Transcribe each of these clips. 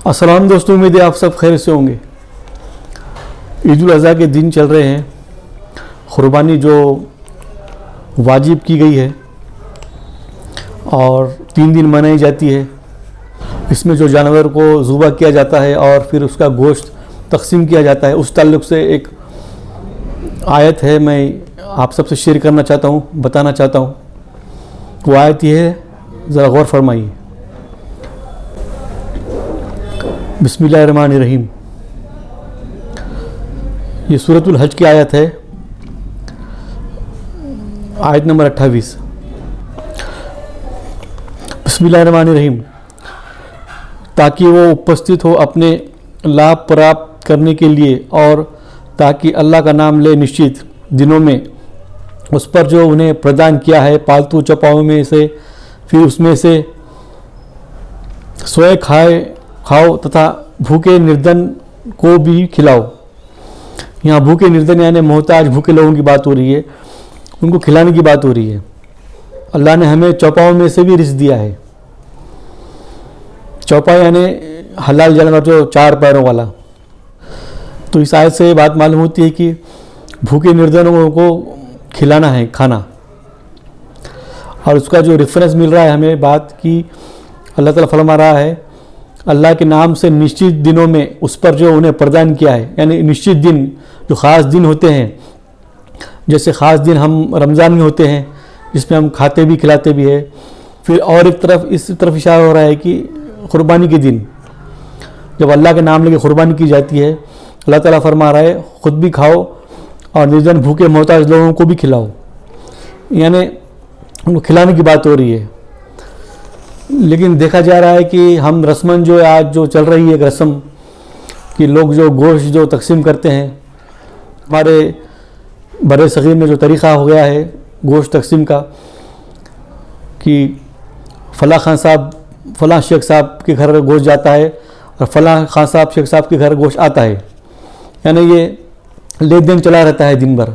السلام دوستوں، امید ہے آپ سب خیر سے ہوں گے۔ عید الاضحیٰ کے دن چل رہے ہیں۔ قربانی جو واجب کی گئی ہے اور 3 دن منائی جاتی ہے، اس میں جو جانور کو ذبح کیا جاتا ہے اور پھر اس کا گوشت تقسیم کیا جاتا ہے، اس تعلق سے ایک آیت ہے، میں آپ سب سے شیئر کرنا چاہتا ہوں، بتانا چاہتا ہوں۔ وہ آیت یہ ہے، ذرا غور فرمائیے۔ بسم اللہ الرحمن الرحیم۔ یہ سورۃ الحج کی آیت ہے، آیت نمبر 28۔ بسم اللہ الرحمن الرحیم۔ تاکہ وہ اپستھت ہو اپنے لابھ پراپت کرنے کے لیے اور تاکہ اللہ کا نام لے نشچت دنوں میں اس پر جو انہیں پردان کیا ہے پالتو چوپاؤں میں سے، پھر اس میں سے سوئے کھاؤ تتھا بھوکے نردن کو بھی کھلاؤ۔ یہاں بھوکے نردن یعنی محتاج بھوکے لوگوں کی بات ہو رہی ہے، ان کو کھلانے کی بات ہو رہی ہے۔ اللہ نے ہمیں چوپاؤں میں سے بھی رزق دیا ہے۔ چوپا یعنی حلال جانور جو 4 پیروں والا۔ تو اس آیت سے یہ بات معلوم ہوتی ہے کہ بھوکے نردنوں کو کھلانا ہے، کھانا۔ اور اس کا جو ریفرنس مل رہا ہے ہمیں بات کی، اللہ تعالیٰ فرما رہا ہے اللہ کے نام سے نشچت دنوں میں اس پر جو انہیں پردان کیا ہے، یعنی نشچت دن جو خاص دن ہوتے ہیں، جیسے خاص دن ہم رمضان میں ہوتے ہیں جس میں ہم کھاتے بھی کھلاتے بھی ہیں۔ پھر اور ایک طرف اس طرف اشارہ ہو رہا ہے کہ قربانی کے دن جب اللہ کے نام لے کے قربانی کی جاتی ہے، اللہ تعالیٰ فرما رہا ہے خود بھی کھاؤ اور نردن بھوکے محتاج لوگوں کو بھی کھلاؤ، یعنی ان کو کھلانے کی بات ہو رہی ہے۔ لیکن دیکھا جا رہا ہے کہ ہم رسماً جو آج جو چل رہی ہے ایک رسم کہ لوگ جو گوشت جو تقسیم کرتے ہیں، ہمارے برے صغیر میں جو طریقہ ہو گیا ہے گوشت تقسیم کا کہ فلاں خان صاحب فلاں شیخ صاحب کے گھر گوشت جاتا ہے اور فلاں خان صاحب شیخ صاحب کے گھر گوشت آتا ہے، یعنی یہ لین دین چلا رہتا ہے دن بھر۔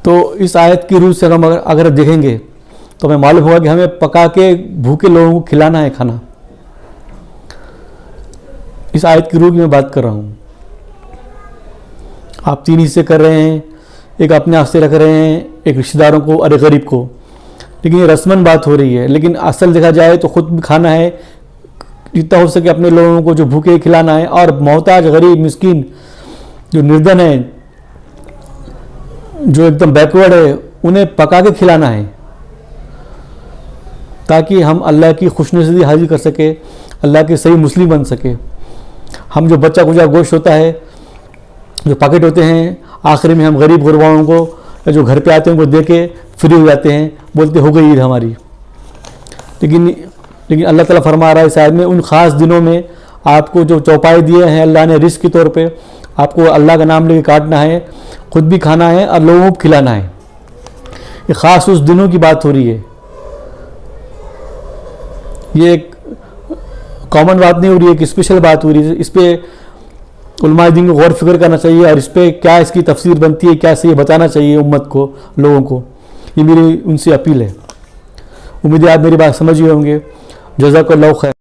تو اس آیت کی روح سے ہم اگر دیکھیں گے تو ہمیں معلوم ہوگا کہ ہمیں پکا کے بھوکے لوگوں کو کھلانا ہے کھانا۔ اس آیت کی روح کی میں بات کر رہا ہوں۔ آپ 3 حصے کر رہے ہیں، ایک اپنے واسطے رکھ رہے ہیں، ایک رشتہ داروں کو اور ایک غریب کو، لیکن یہ رسماً بات ہو رہی ہے، لیکن اصل دیکھا جائے تو خود بھی کھانا ہے، جتنا ہو سکے اپنے لوگوں کو جو بھوکے کھلانا ہے، اور محتاج غریب مسکین جو نردن ہے، جو ایک دم بیکورڈ ہے، انہیں پکا کے کھلانا ہے تاکہ ہم اللہ کی خوش نصیبی حاصل کر سکے، اللہ کے صحیح مسلم بن سکے۔ ہم جو بچہ کچا گوشت ہوتا ہے، جو پیکٹ ہوتے ہیں، آخری میں ہم غریب غرباؤں کو یا جو گھر پہ آتے ہیں ان کو دے کے فری ہو جاتے ہیں، بولتے ہو گئی عید ہماری۔ لیکن اللہ تعالیٰ فرما رہا ہے اس آیت میں ان خاص دنوں میں آپ کو جو چوپائے دیے ہیں اللہ نے رزق کے طور پہ، آپ کو اللہ کا نام لے کے کاٹنا ہے، خود بھی کھانا ہے اور لوگوں کو کھلانا ہے۔ یہ خاص اس دنوں کی بات ہو رہی ہے، یہ ایک کامن بات نہیں ہو رہی ہے، ایک اسپیشل بات ہو رہی ہے۔ اس پہ علماء دین کو غور فکر کرنا چاہیے اور اس پہ کیا اس کی تفسیر بنتی ہے، کیا سے یہ بتانا چاہیے امت کو، لوگوں کو۔ یہ میری ان سے اپیل ہے۔ امید ہے آپ میری بات سمجھ گئے ہوں گے۔ جزاک اللہ خیر۔